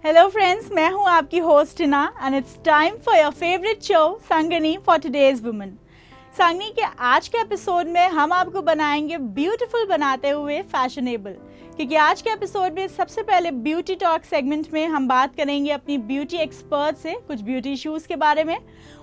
Hello friends, मैं हूं आपकी host Tina and it's time for your favourite show Sangini for today's women. Sangini के आज के एपिसोड में हम आपको बनाएंगे ब्यूटीफुल बनाते हुए फैशनेबल, क्योंकि आज के एपिसोड में सबसे पहले ब्यूटी टॉक सेगमेंट में हम बात करेंगे अपनी ब्यूटी एक्सपर्ट से कुछ ब्यूटी इश्यूज़ के बारे में।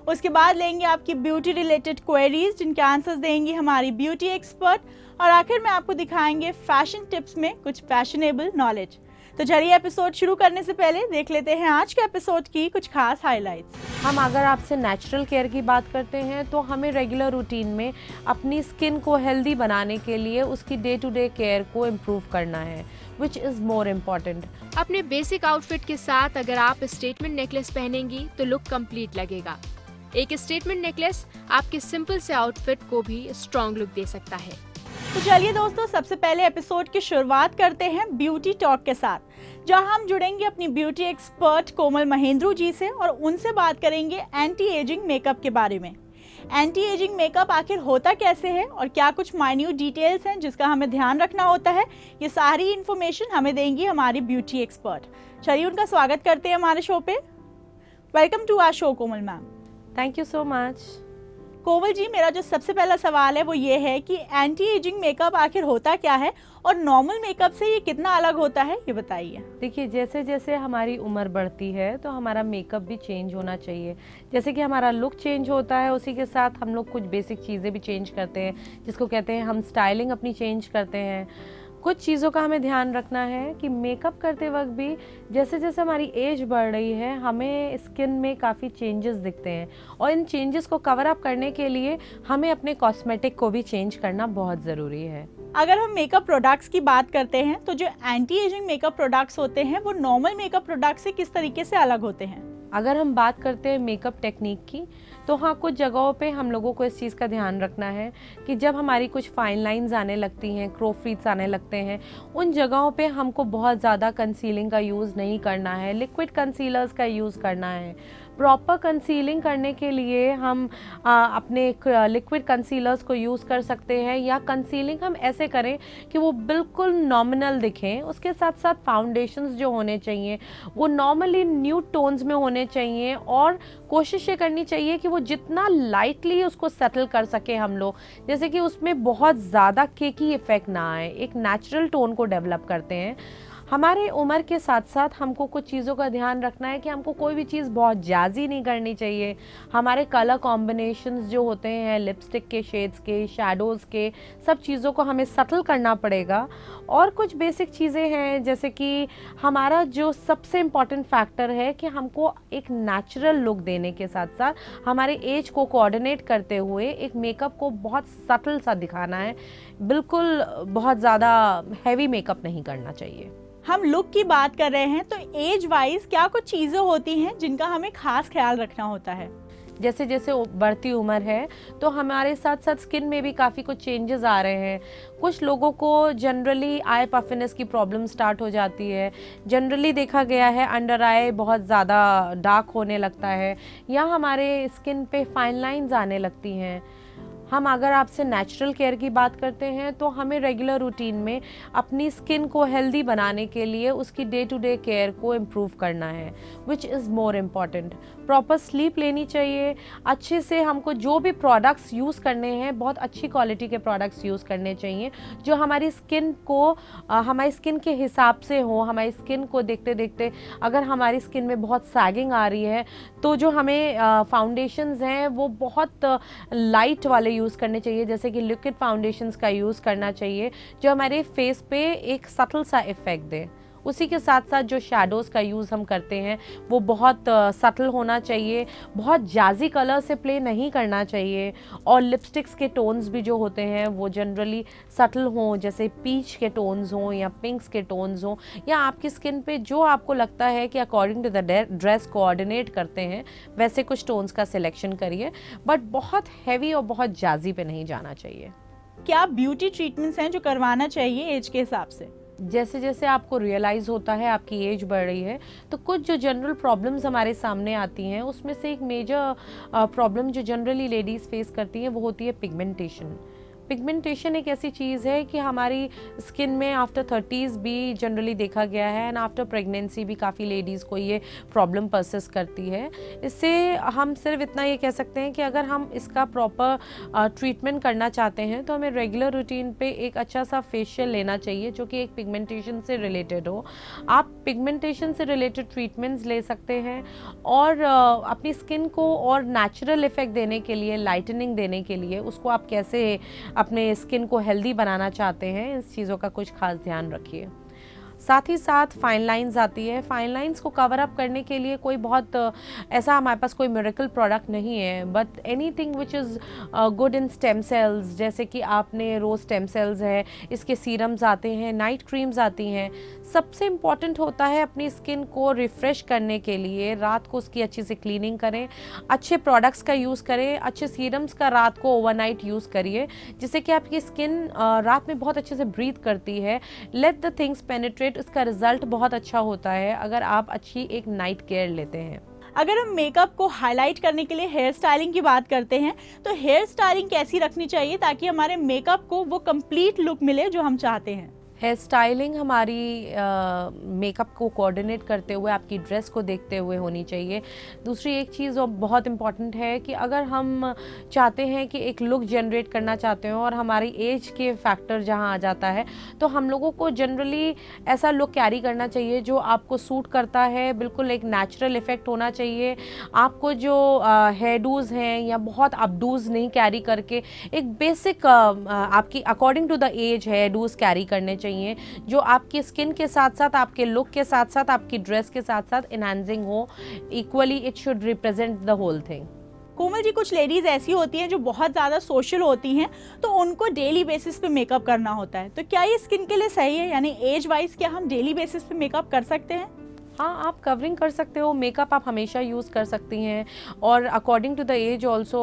उसके बाद लेंगे आपकी ब्यूटी रिलेटेड क्वेरीज जिनके आंसर्स देंगी हमारी ब्यूटी एक्सपर्ट, और आखिर में आपको दिखाएंगे फैशन टिप्स में कुछ फैशनेबल नॉलेज। तो चलिए एपिसोड शुरू करने से पहले देख लेते हैं आज के एपिसोड की कुछ खास हाइलाइट्स। हम अगर आपसे नेचुरल केयर की बात करते हैं तो हमें रेगुलर रूटीन में अपनी स्किन को हेल्दी बनाने के लिए उसकी डे टू डे केयर को इम्प्रूव करना है, विच इज़ मोर इम्पॉर्टेंट। अपने बेसिक आउटफिट के साथ अगर आप स्टेटमेंट नेकलेस पहनेंगी तो लुक कंप्लीट लगेगा। एक स्टेटमेंट नेकलेस आपके सिंपल से आउटफिट को भी स्ट्रॉन्ग लुक दे सकता है। तो चलिए दोस्तों, सबसे पहले एपिसोड की शुरुआत करते हैं ब्यूटी टॉक के साथ, जहां हम जुड़ेंगे अपनी ब्यूटी एक्सपर्ट कोमल महेंद्रू जी से और उनसे बात करेंगे एंटी एजिंग मेकअप के बारे में। एंटी एजिंग मेकअप आखिर होता कैसे है और क्या कुछ माइन्यूट डिटेल्स हैं जिसका हमें ध्यान रखना होता है, ये सारी इन्फॉर्मेशन हमें देंगी हमारी ब्यूटी एक्सपर्ट। चलिए उनका स्वागत करते हैं हमारे शो पे। Welcome to our show Komal ma'am. Thank you so much. Komal ji, मेरा जो सबसे पहला सवाल है वो ये है कि एंटी एजिंग मेकअप आखिर होता क्या है और नॉर्मल मेकअप से ये कितना अलग होता है, ये बताइए। देखिए, जैसे जैसे हमारी उम्र बढ़ती है तो हमारा मेकअप भी चेंज होना चाहिए। जैसे कि हमारा लुक चेंज होता है, उसी के साथ हम लोग कुछ बेसिक चीज़ें भी चेंज करते हैं, जिसको कहते हैं हम स्टाइलिंग अपनी चेंज करते हैं। कुछ चीज़ों का हमें ध्यान रखना है कि मेकअप करते वक्त भी जैसे जैसे हमारी एज बढ़ रही है हमें स्किन में काफ़ी चेंजेस दिखते हैं, और इन चेंजेस को कवर अप करने के लिए हमें अपने कॉस्मेटिक को भी चेंज करना बहुत ज़रूरी है। अगर हम मेकअप प्रोडक्ट्स की बात करते हैं तो जो एंटी एजिंग मेकअप प्रोडक्ट्स होते हैं वो नॉर्मल मेकअप प्रोडक्ट्स से किस तरीके से अलग होते हैं? अगर हम बात करते हैं मेकअप टेक्निक की, तो हाँ, कुछ जगहों पे हम लोगों को इस चीज़ का ध्यान रखना है कि जब हमारी कुछ फाइन लाइंस आने लगती हैं, क्रो फ्रीट्स आने लगते हैं, उन जगहों पे हमको बहुत ज़्यादा कंसीलिंग का यूज़ नहीं करना है, लिक्विड कंसीलर्स का यूज़ करना है। प्रॉपर कंसीलिंग करने के लिए हम अपने लिक्विड कंसीलर्स को यूज़ कर सकते हैं, या कंसीलिंग हम ऐसे करें कि वो बिल्कुल नॉमिनल दिखें। उसके साथ साथ फाउंडेशंस जो होने चाहिए वो नॉर्मली न्यूड टोन्स में होने चाहिए, और कोशिश ये करनी चाहिए कि वो जितना लाइटली उसको सेटल कर सके हम लोग, जैसे कि उसमें बहुत ज़्यादा केकी इफेक्ट ना आए, एक नेचुरल टोन को डेवलप करते हैं। हमारे उम्र के साथ साथ हमको कुछ चीज़ों का ध्यान रखना है कि हमको कोई भी चीज़ बहुत जाजी नहीं करनी चाहिए। हमारे कलर कॉम्बिनेशंस जो होते हैं, लिपस्टिक के शेड्स के, शैडोज़ के, सब चीज़ों को हमें सटल करना पड़ेगा। और कुछ बेसिक चीज़ें हैं, जैसे कि हमारा जो सबसे इम्पॉर्टेंट फैक्टर है कि हमको एक नेचुरल लुक देने के साथ साथ हमारे एज को कोऑर्डिनेट करते हुए एक मेकअप को बहुत सटल सा दिखाना है। बिल्कुल बहुत ज़्यादा हैवी मेकअप नहीं करना चाहिए। हम लुक की बात कर रहे हैं तो एज वाइज क्या कुछ चीज़ें होती हैं जिनका हमें खास ख्याल रखना होता है? जैसे जैसे बढ़ती उम्र है तो हमारे साथ साथ स्किन में भी काफ़ी कुछ चेंजेस आ रहे हैं। कुछ लोगों को जनरली आई पफिनेस की प्रॉब्लम स्टार्ट हो जाती है। जनरली देखा गया है अंडर आई बहुत ज़्यादा डार्क होने लगता है, या हमारे स्किन पे फाइन लाइंस आने लगती हैं। हम अगर आपसे नेचुरल केयर की बात करते हैं तो हमें रेगुलर रूटीन में अपनी स्किन को हेल्दी बनाने के लिए उसकी डे टू डे केयर को इम्प्रूव करना है, which is more important. Proper sleep लेनी चाहिए। अच्छे से हमको जो भी प्रोडक्ट्स यूज़ करने हैं, बहुत अच्छी क्वालिटी के प्रोडक्ट्स यूज़ करने चाहिए जो हमारी स्किन को हमारी स्किन के हिसाब से हो। हमारी स्किन को देखते देखते अगर हमारी स्किन में बहुत सैगिंग आ रही है तो जो हमें फाउंडेशंस हैं वो बहुत लाइट वाले यूज़ करने चाहिए, जैसे कि लिक्विड फाउंडेशंस का यूज़ करना चाहिए जो हमारे फेस पे एक सटल सा इफेक्ट दे। उसी के साथ साथ जो शैडोज़ का यूज़ हम करते हैं वो बहुत सटल होना चाहिए, बहुत जाजी कलर से प्ले नहीं करना चाहिए। और लिपस्टिक्स के टोन्स भी जो होते हैं वो जनरली सटल हों, जैसे पीच के टोन्स हों या पिंक्स के टोन्स हों, या आपकी स्किन पे जो आपको लगता है कि according to the dress coordinate करते हैं वैसे कुछ टोन्स का सिलेक्शन करिए, बट बहुत हैवी और बहुत जाजी पे नहीं जाना चाहिए। क्या ब्यूटी ट्रीटमेंट्स हैं जो करवाना चाहिए एज के हिसाब से? जैसे जैसे आपको रियलाइज़ होता है आपकी एज बढ़ रही है तो कुछ जो जनरल प्रॉब्लम्स हमारे सामने आती हैं, उसमें से एक मेजर प्रॉब्लम जो जनरली लेडीज़ फेस करती हैं वो होती है पिगमेंटेशन। पिगमेंटेशन एक ऐसी चीज़ है कि हमारी स्किन में आफ्टर 30s भी जनरली देखा गया है, एंड आफ्टर प्रेगनेंसी भी काफ़ी लेडीज़ को ये प्रॉब्लम परसिस्ट करती है। इससे हम सिर्फ इतना ये कह सकते हैं कि अगर हम इसका प्रॉपर ट्रीटमेंट करना चाहते हैं तो हमें रेगुलर रूटीन पे एक अच्छा सा फेशियल लेना चाहिए जो कि एक पिगमेंटेशन से रिलेटेड हो। आप पिगमेंटेशन से रिलेटेड ट्रीटमेंट्स ले सकते हैं, और अपनी स्किन को और नेचुरल इफेक्ट देने के लिए, लाइटनिंग देने के लिए, उसको आप कैसे अपने स्किन को हेल्दी बनाना चाहते हैं, इस चीज़ों का कुछ खास ध्यान रखिए। साथ ही साथ फाइन लाइंस आती है। फाइन लाइंस को कवर अप करने के लिए कोई बहुत ऐसा हमारे पास कोई मिरेकल प्रोडक्ट नहीं है, but anything which is good in stem cells, जैसे कि आपने रोज स्टेम सेल्स है, इसके सीरम्स आते हैं, नाइट क्रीम्स आती हैं। सबसे इम्पॉर्टेंट होता है अपनी स्किन को रिफ़्रेश करने के लिए रात को उसकी अच्छी से क्लीनिंग करें, अच्छे प्रोडक्ट्स का यूज़ करें, अच्छे सीरम्स का रात को ओवरनाइट यूज़ करिए, जिससे कि आपकी स्किन रात में बहुत अच्छे से ब्रीथ करती है। लेट द थिंग्स पेनिट्रेट, इसका रिजल्ट बहुत अच्छा होता है अगर आप अच्छी एक नाइट केयर लेते हैं। अगर हम मेकअप को हाईलाइट करने के लिए हेयर स्टाइलिंग की बात करते हैं तो हेयर स्टाइलिंग कैसी रखनी चाहिए ताकि हमारे मेकअप को वो कंप्लीट लुक मिले जो हम चाहते हैं? हेयर स्टाइलिंग हमारी मेकअप को कोऑर्डिनेट करते हुए, आपकी ड्रेस को देखते हुए होनी चाहिए। दूसरी एक चीज़ और बहुत इम्पॉर्टेंट है कि अगर हम चाहते हैं कि एक लुक जनरेट करना चाहते हैं और हमारी एज के फैक्टर जहां आ जाता है, तो हम लोगों को जनरली ऐसा लुक कैरी करना चाहिए जो आपको सूट करता है, बिल्कुल एक नेचुरल इफ़ेक्ट होना चाहिए। आपको जो हेयर डूज हैं या बहुत अपडूज नहीं कैरी करके एक बेसिक आपकी according to the age hairdos carry करने चाहिए जो आपकी स्किन के साथ साथ, आपके लुक के साथ साथ, आपकी ड्रेस के साथ साथ एनहांसिंग हो। Equally it should represent the whole thing. Komal ji, कुछ लेडीज ऐसी होती हैं जो बहुत ज़्यादा सोशल होती हैं, तो उनको डेली बेसिस पे मेकअप करना होता है, तो क्या ये स्किन के लिए सही है? यानी एज वाइज क्या हम डेली बेसिस पे मेकअप कर सकते हैं? हाँ, आप कवरिंग कर सकते हो, मेकअप आप हमेशा यूज़ कर सकती हैं, और according to the age also,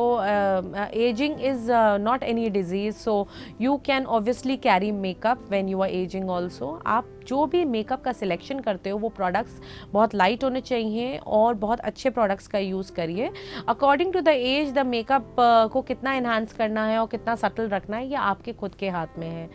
ageing is not any disease, so you can obviously carry makeup when you are ageing also. आप जो भी मेकअप का सिलेक्शन करते हो वो प्रोडक्ट्स बहुत लाइट होने चाहिए और बहुत अच्छे प्रोडक्ट्स का यूज़ करिए। According to the age the makeup को कितना इन्हांस करना है और कितना सटल रखना है, ये आपके खुद के हाथ में है।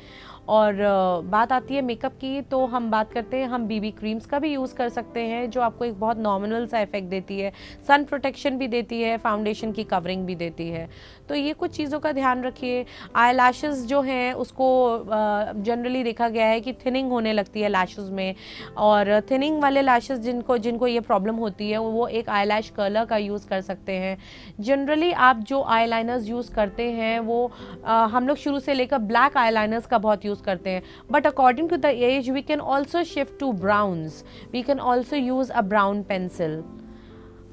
और बात आती है मेकअप की, तो हम बात करते हैं, हम बीबी क्रीम्स का भी यूज़ कर सकते हैं जो आपको एक बहुत नॉमिनल सा इफेक्ट देती है, सन प्रोटेक्शन भी देती है, फाउंडेशन की कवरिंग भी देती है। तो ये कुछ चीज़ों का ध्यान रखिए। आई लैशेज़ जो हैं उसको जनरली देखा गया है कि थिनिंग होने लगती है लैशेज़ में, और थिनिंग वाले लैशेज़ जिनको ये प्रॉब्लम होती है वो एक आई लैश कर्लर का यूज़ कर सकते हैं। जनरली आप जो आई लाइनर्स यूज़ करते हैं वो हम लोग शुरू से लेकर ब्लैक आई लाइनर्स का बहुत यूज़ करते हैं, but according to the age we can also shift to browns, we can also use a brown pencil.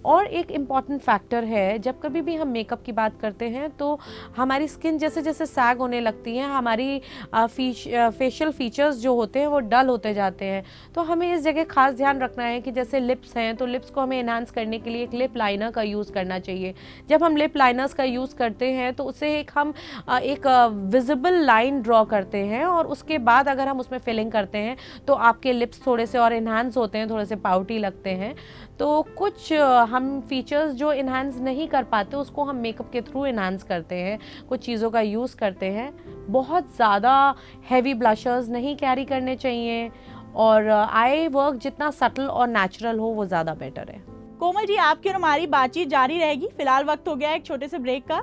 और एक इम्पॉर्टेंट फैक्टर है, जब कभी भी हम मेकअप की बात करते हैं तो हमारी स्किन जैसे जैसे सैग होने लगती है, हमारी फेशियल फीचर्स जो होते हैं वो डल होते जाते हैं। तो हमें इस जगह खास ध्यान रखना है कि जैसे लिप्स हैं तो लिप्स को हमें एनहांस करने के लिए एक लिप लाइनर का यूज़ करना चाहिए। जब हम लिप लाइनर्स का यूज़ करते हैं तो उससे हम एक विजिबल लाइन ड्रॉ करते हैं, और उसके बाद अगर हम उसमें फिलिंग करते हैं तो आपके लिप्स थोड़े से और एनहांस होते हैं, थोड़े से पाउटी लगते हैं। तो कुछ हम फीचर्स जो इन्हांस नहीं कर पाते उसको हम मेकअप के थ्रू इन्हांस करते हैं, कुछ चीज़ों का यूज़ करते हैं। बहुत ज़्यादा हैवी ब्लशर्स नहीं कैरी करने चाहिए, और आई वर्क जितना सटल और नेचुरल हो वो ज़्यादा बेटर है। कोमल जी, आपकी और हमारी बातचीत जारी रहेगी। फिलहाल वक्त हो गया एक छोटे से ब्रेक का।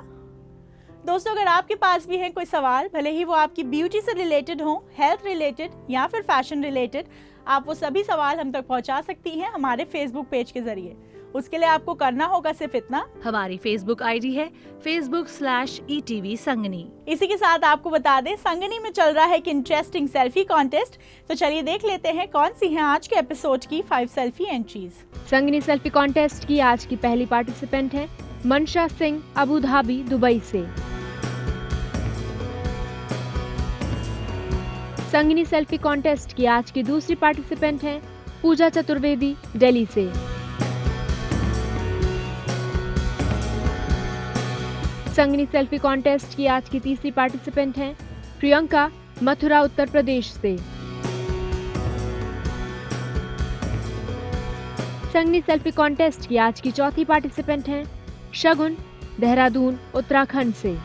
दोस्तों, अगर आपके पास भी है कोई सवाल, भले ही वो आपकी ब्यूटी से रिलेटेड हो, हेल्थ रिलेटेड या फिर फैशन रिलेटेड, आप वो सभी सवाल हम तक पहुंचा सकती हैं हमारे फेसबुक पेज के जरिए। उसके लिए आपको करना होगा सिर्फ इतना, हमारी फेसबुक आईडी है facebook/ETV संगनी। इसी के साथ आपको बता दें, संगनी में चल रहा है एक इंटरेस्टिंग सेल्फी कॉन्टेस्ट। तो चलिए देख लेते हैं कौन सी हैं आज के एपिसोड की 5 सेल्फी एंट्रीज। संगनी सेल्फी कॉन्टेस्ट की आज की पहली पार्टिसिपेंट है मनशा सिंह, अबू धाबी, दुबई से। संगनी सेल्फी कॉन्टेस्ट की आज की दूसरी पार्टिसिपेंट हैं पूजा चतुर्वेदी, दिल्ली से। संगनी सेल्फी कॉन्टेस्ट की आज की तीसरी पार्टिसिपेंट हैं प्रियंका, मथुरा, उत्तर प्रदेश से। संगनी सेल्फी कॉन्टेस्ट की आज की चौथी पार्टिसिपेंट हैं शगुन, देहरादून, उत्तराखंड से।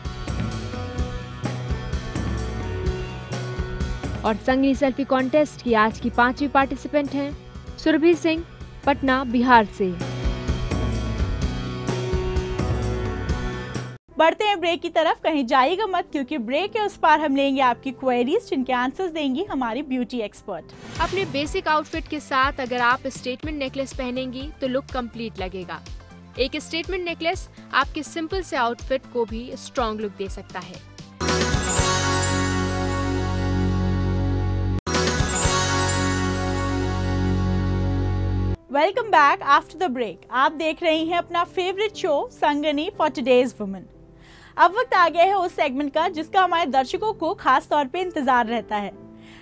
और संगनी सेल्फी कॉन्टेस्ट की आज की 5वीं पार्टिसिपेंट हैं सुरभि सिंह, पटना, बिहार से। बढ़ते हैं ब्रेक की तरफ, कहीं जाइएगा मत, क्योंकि ब्रेक के उस पार हम लेंगे आपकी क्वेरीज जिनके आंसर्स देंगी हमारी ब्यूटी एक्सपर्ट। अपने बेसिक आउटफिट के साथ अगर आप स्टेटमेंट नेकलेस पहनेंगी तो लुक कंप्लीट लगेगा। एक स्टेटमेंट नेकलेस आपके सिंपल से आउटफिट को भी स्ट्रॉन्ग लुक दे सकता है। Welcome back after the break. आप देख रही हैं अपना favourite show Sangini for today's women. अब वक्त आ गया है उस सेगमेंट का जिसका हमारे दर्शकों को खास तौर पे इंतजार रहता है।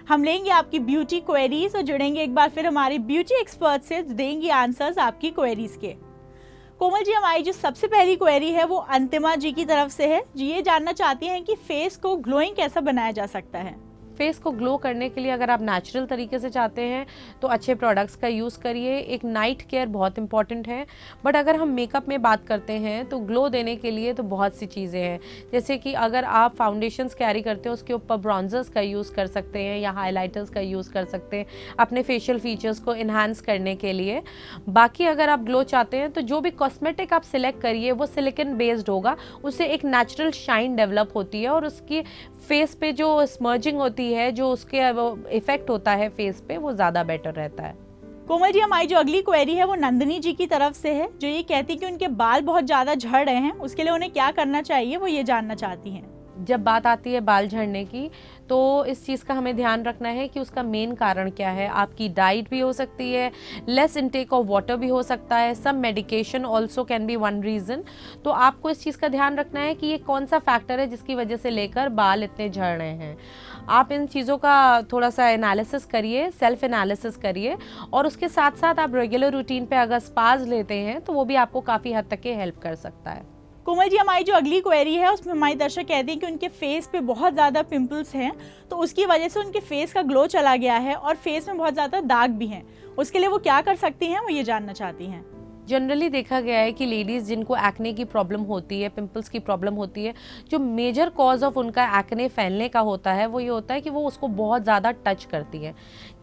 हम लेंगे आपकी ब्यूटी क्वेरीज और जुड़ेंगे एक बार फिर हमारी ब्यूटी एक्सपर्ट से, देंगी आंसर्स आपकी क्वेरीज के। कोमल जी, हमारी जो सबसे पहली क्वेरी है वो अंतिमा जी की तरफ से है। जी ये जानना चाहती हैं कि फेस को ग्लोइंग कैसा बनाया जा सकता है। फेस को ग्लो करने के लिए अगर आप नेचुरल तरीके से चाहते हैं तो अच्छे प्रोडक्ट्स का यूज़ करिए। एक नाइट केयर बहुत इंपॉर्टेंट है, बट अगर हम मेकअप में बात करते हैं तो ग्लो देने के लिए तो बहुत सी चीज़ें हैं। जैसे कि अगर आप फाउंडेशंस कैरी करते हैं उसके ऊपर ब्रॉन्जर्स का यूज़ कर सकते हैं या हाइलाइटर्स का यूज़ कर सकते हैं अपने फेशियल फीचर्स को इन्हांस करने के लिए। बाकी अगर आप ग्लो चाहते हैं तो जो भी कॉस्मेटिक आप सिलेक्ट करिए वो सिलिकॉन बेस्ड होगा, उससे एक नेचुरल शाइन डेवलप होती है और उसकी फेस पे जो स्मर्जिंग होती है, जो उसके इफेक्ट होता है फेस पे, वो ज़्यादा बेटर रहता है। कोमल जी, हमारी जो अगली क्वेरी है वो नंदिनी जी की तरफ से है, जो ये कहती है कि उनके बाल बहुत ज़्यादा झड़ रहे हैं, उसके लिए उन्हें क्या करना चाहिए, वो ये जानना चाहती हैं। जब बात आती है बाल झड़ने की तो इस चीज़ का हमें ध्यान रखना है कि उसका मेन कारण क्या है। आपकी डाइट भी हो सकती है, लेस इनटेक ऑफ वाटर भी हो सकता है, some medication also can be one reason. तो आपको इस चीज़ का ध्यान रखना है कि ये कौन सा फैक्टर है जिसकी वजह से लेकर बाल इतने झड़ रहे हैं। आप इन चीज़ों का थोड़ा सा एनालिसिस करिए, सेल्फ एनालिसिस करिए, और उसके साथ साथ आप रेगुलर रूटीन पे अगर स्पाज लेते हैं तो वो भी आपको काफ़ी हद तक हेल्प कर सकता है। कोमल जी, हमारी जो अगली क्वेरी है उसमें हमारी दर्शक कहती है कि उनके फेस पे बहुत ज़्यादा पिंपल्स हैं, तो उसकी वजह से उनके फेस का ग्लो चला गया है और फेस में बहुत ज़्यादा दाग भी हैं। उसके लिए वो क्या कर सकती हैं, वो ये जानना चाहती हैं। जनरली देखा गया है कि लेडीज़ जिनको एक्ने की प्रॉब्लम होती है, पिंपल्स की प्रॉब्लम होती है, जो मेजर कॉज ऑफ उनका एक्ने फैलने का होता है वो ये होता है कि वो उसको बहुत ज़्यादा टच करती है।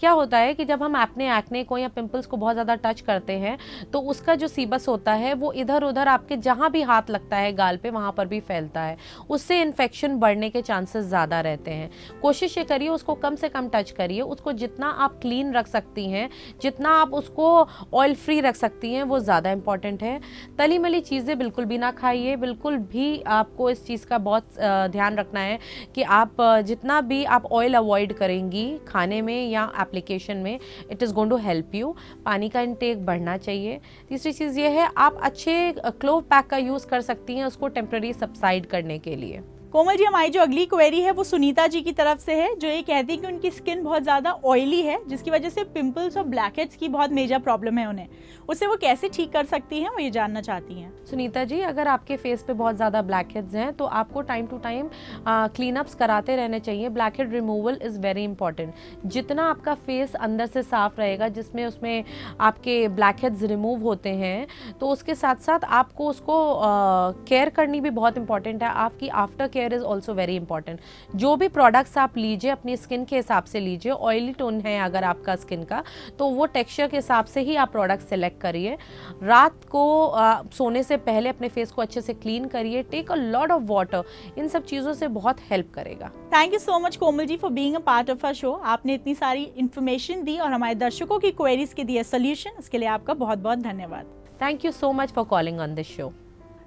क्या होता है कि जब हम अपने एक्ने को या पिंपल्स को बहुत ज़्यादा टच करते हैं तो उसका जो सीबस होता है वो इधर उधर आपके जहाँ भी हाथ लगता है गाल पे वहाँ पर भी फैलता है, उससे इन्फेक्शन बढ़ने के चांसेस ज़्यादा रहते हैं। कोशिश ये करिए उसको कम से कम टच करिए, उसको जितना आप क्लीन रख सकती हैं, जितना आप उसको ऑयल फ्री रख सकती हैं वो ज़्यादा इंपॉर्टेंट है। तली मली चीज़ें बिल्कुल भी ना खाइए, बिल्कुल भी आपको इस चीज़ का बहुत ध्यान रखना है कि आप जितना भी आप ऑयल अवॉइड करेंगी खाने में या एप्लीकेशन में, it is going to help you. पानी का इंटेक बढ़ना चाहिए। तीसरी चीज़ ये है आप अच्छे क्लोव पैक का यूज़ कर सकती हैं उसको टेम्पररी सबसाइड करने के लिए। कोमल जी, हमारी जो अगली क्वेरी है वो सुनीता जी की तरफ से है, जो ये कहती है कि उनकी स्किन बहुत ज़्यादा ऑयली है जिसकी वजह से पिंपल्स और ब्लैकहेड्स की बहुत मेजर प्रॉब्लम है उन्हें, उससे वो कैसे ठीक कर सकती हैं, वो ये जानना चाहती हैं। सुनीता जी, अगर आपके फेस पे बहुत ज़्यादा ब्लैकहेड्स हैं तो आपको टाइम टू टाइम क्लीनअप्स कराते रहने चाहिए। Blackhead removal is very important. जितना आपका फेस अंदर से साफ रहेगा, जिसमें उसमें आपके ब्लैकहेड्स रिमूव होते हैं, तो उसके साथ साथ आपको उसको केयर करनी भी बहुत इंपॉर्टेंट है। आपकी after care is also very important. जो भी प्रोडक्ट्स आप लीजिए अपनी स्किन के हिसाब से लीजिए। ऑयली टोन है अगर आपका स्किन का तो वो टेक्सचर के हिसाब से ही आप प्रोडक्ट सेलेक्ट करिए। रात को सोने से पहले अपने फेस को अच्छे से क्लीन करिए। Take a lot of water, इन सब चीज़ों से बहुत हेल्प करेगा। Thank you so much Komal ji for being a part of our show. आपने इतनी सारी इन्फॉर्मेशन दी और हमारे दर्शकों की क्वेरीज के दिए सोल्यूशन, इसके लिए आपका बहुत बहुत धन्यवाद। Thank you so much for calling on this show.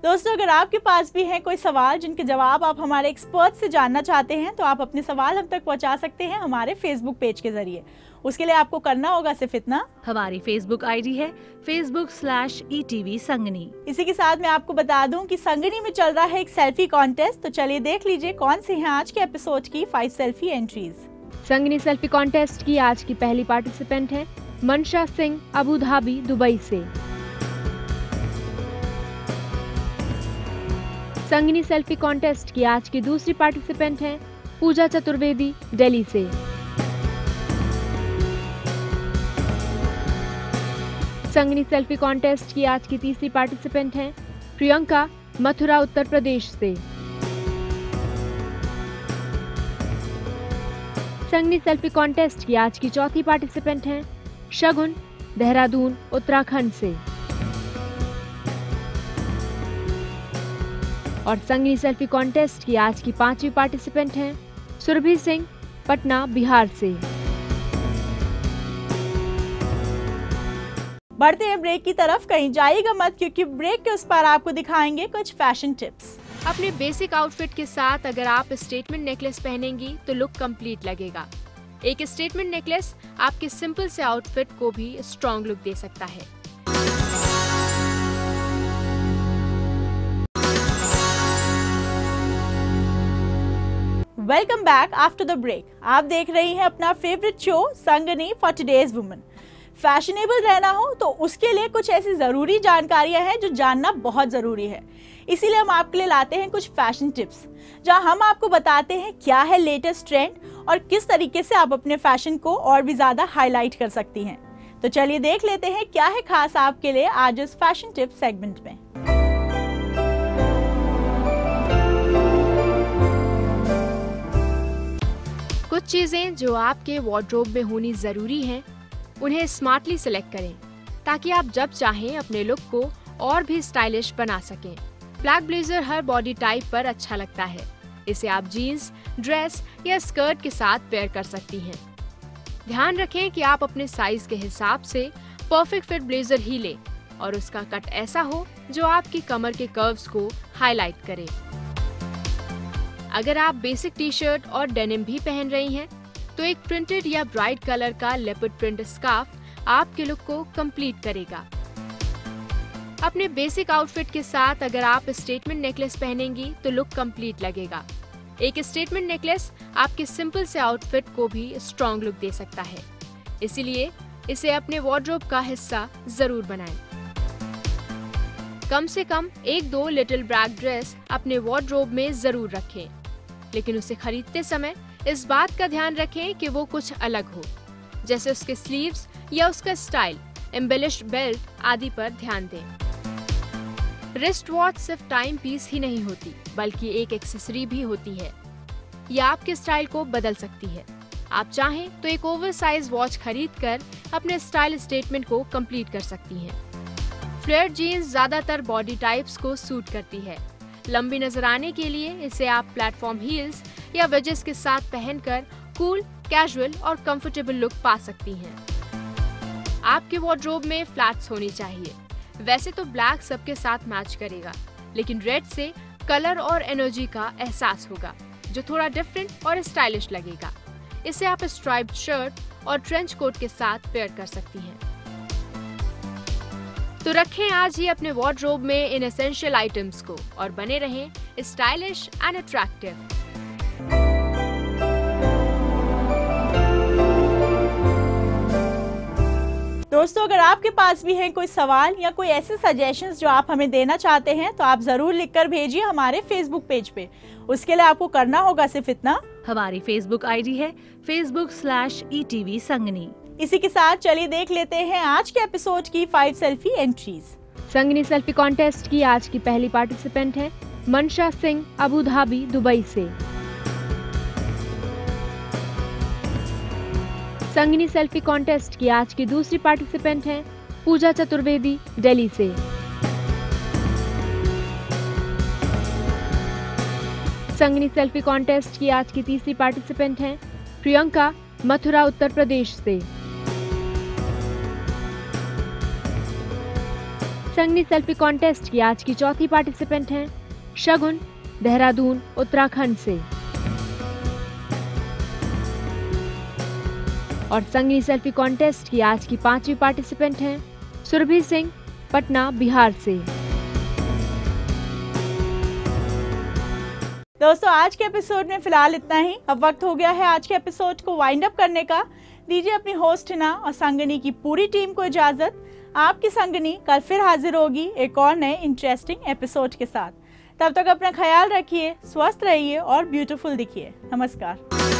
दोस्तों, अगर आपके पास भी है कोई सवाल जिनके जवाब आप हमारे एक्सपर्ट से जानना चाहते हैं तो आप अपने सवाल हम तक पहुंचा सकते हैं हमारे फेसबुक पेज के जरिए। उसके लिए आपको करना होगा सिर्फ इतना, हमारी फेसबुक आईडी है facebook/ETV संगनी। इसी के साथ मैं आपको बता दूं कि संगनी में चल रहा है एक सेल्फी कॉन्टेस्ट, तो चलिए देख लीजिए कौन सी हैं आज के एपिसोड की 5 सेल्फी एंट्रीज। संगनी सेल्फी कॉन्टेस्ट की आज की पहली पार्टिसिपेंट है मनशा सिंह, अबू धाबी, दुबई से। संगनी सेल्फी कॉन्टेस्ट की आज की दूसरी पार्टिसिपेंट हैं पूजा चतुर्वेदी, दिल्ली से। संगनी सेल्फी कॉन्टेस्ट की आज की तीसरी पार्टिसिपेंट हैं प्रियंका, मथुरा, उत्तर प्रदेश से। संगनी सेल्फी कॉन्टेस्ट की आज की चौथी पार्टिसिपेंट हैं शगुन, देहरादून, उत्तराखंड से। और संगनी सेल्फी कॉन्टेस्ट की आज की पांचवी पार्टिसिपेंट हैं सुरभि सिंह, पटना, बिहार से। बढ़ते हैं ब्रेक की तरफ, कहीं जाइएगा मत, क्योंकि ब्रेक के उस पार आपको दिखाएंगे कुछ फैशन टिप्स। अपने बेसिक आउटफिट के साथ अगर आप स्टेटमेंट नेकलेस पहनेंगी तो लुक कंप्लीट लगेगा। एक स्टेटमेंट नेकलेस आपके सिंपल से आउटफिट को भी स्ट्रॉन्ग लुक दे सकता है। Welcome back after the break. आप देख रही हैं अपना favourite show Sangini for today's women. Fashionable रहना हो तो उसके लिए कुछ ऐसी ज़रूरी जानकारियां हैं जो जानना बहुत ज़रूरी है। इसीलिए हम आपके लिए लाते हैं कुछ फैशन टिप्स, जहां हम आपको बताते हैं क्या है लेटेस्ट ट्रेंड और किस तरीके से आप अपने फैशन को और भी ज़्यादा हाईलाइट कर सकती हैं। तो चलिए देख लेते हैं क्या है खास आपके लिए आज इस फैशन टिप सेगमेंट में। कुछ चीजें जो आपके वार्डरोब में होनी जरूरी हैं, उन्हें स्मार्टली सिलेक्ट करें ताकि आप जब चाहें अपने लुक को और भी स्टाइलिश बना सकें। ब्लैक ब्लेजर हर बॉडी टाइप पर अच्छा लगता है। इसे आप जीन्स, ड्रेस या स्कर्ट के साथ पेयर कर सकती हैं। ध्यान रखें कि आप अपने साइज के हिसाब से परफेक्ट फिट ब्लेजर ही लें और उसका कट ऐसा हो जो आपकी कमर के कर्व्स को हाईलाइट करे। अगर आप बेसिक टी शर्ट और डेनिम भी पहन रही हैं, तो एक प्रिंटेड या ब्राइट कलर का लेपर्ड प्रिंट स्कार्फ आपके लुक को कंप्लीट करेगा। अपने बेसिक आउटफिट के साथ अगर आप स्टेटमेंट नेकलेस पहनेंगी तो लुक कंप्लीट लगेगा। एक स्टेटमेंट नेकलेस आपके सिंपल से आउटफिट को भी स्ट्रॉन्ग लुक दे सकता है, इसीलिए इसे अपने वार्डरोब का हिस्सा जरूर बनाएं। कम से कम 1-2 लिटिल ब्रैग ड्रेस अपने वार्डरोब में जरूर रखें, लेकिन उसे खरीदते समय इस बात का ध्यान रखें कि वो कुछ अलग हो, जैसे उसके स्लीव्स या उसका स्टाइल, एम्बेलिश्ड बेल्ट आदि पर ध्यान दें। रिस्ट वॉच सिर्फ टाइम पीस ही नहीं होती, बल्कि एक एक्सेसरी भी होती है। यह आपके स्टाइल को बदल सकती है। आप चाहें तो एक ओवरसाइज वॉच खरीदकर अपने स्टाइल स्टेटमेंट को कंप्लीट कर सकती हैं। फ्लेयर जीन्स ज्यादातर बॉडी टाइप्स को सूट करती है। लंबी नजर आने के लिए इसे आप प्लेटफॉर्म हील्स या वेजेस के साथ पहनकर कूल, कैजुअल और कंफर्टेबल लुक पा सकती हैं। आपके वार्डरोब में फ्लैट्स होनी चाहिए। वैसे तो ब्लैक सबके साथ मैच करेगा, लेकिन रेड से कलर और एनर्जी का एहसास होगा, जो थोड़ा डिफरेंट और स्टाइलिश लगेगा। इसे आप स्ट्राइप्ड शर्ट और ट्रेंच कोट के साथ पेयर कर सकती हैं। तो रखें आज ही अपने वार्डरोब में इन एसेंशियल आइटम्स को और बने रहें स्टाइलिश एंड अट्रैक्टिव। दोस्तों, अगर आपके पास भी है कोई सवाल या कोई ऐसे सजेशंस जो आप हमें देना चाहते हैं, तो आप जरूर लिखकर भेजिए हमारे फेसबुक पेज पे। उसके लिए आपको करना होगा सिर्फ इतना, हमारी फेसबुक आईडी है facebook/ETV संगनी। इसी के साथ चलिए देख लेते हैं आज के एपिसोड की 5 सेल्फी एंट्रीज। संगनी सेल्फी कॉन्टेस्ट की आज की पहली पार्टिसिपेंट है मनशा सिंह, अबू धाबी, दुबई से। संगनी सेल्फी कॉन्टेस्ट की आज की दूसरी पार्टिसिपेंट हैं पूजा चतुर्वेदी, दिल्ली से। संगनी सेल्फी कॉन्टेस्ट की आज की तीसरी पार्टिसिपेंट हैं प्रियंका, मथुरा, उत्तर प्रदेश से। संगनी सेल्फी कॉन्टेस्ट की आज की चौथी पार्टिसिपेंट हैं शगुन, देहरादून, उत्तराखंड से। और संगनी सेल्फी कॉन्टेस्ट की आज की पांचवी पार्टिसिपेंट हैं सुरभि सिंह, पटना, बिहार से। दोस्तों, आज के एपिसोड में फिलहाल इतना ही। अब वक्त हो गया है आज के एपिसोड को वाइंड अप करने का। दीजिए अपनी होस्ट हिना और संगनी की पूरी टीम को इजाजत। आपकी संगनी कल फिर हाजिर होगी एक और नए इंटरेस्टिंग एपिसोड के साथ। तब तक अपना ख्याल रखिए, स्वस्थ रहिए और ब्यूटीफुल दिखिए। नमस्कार।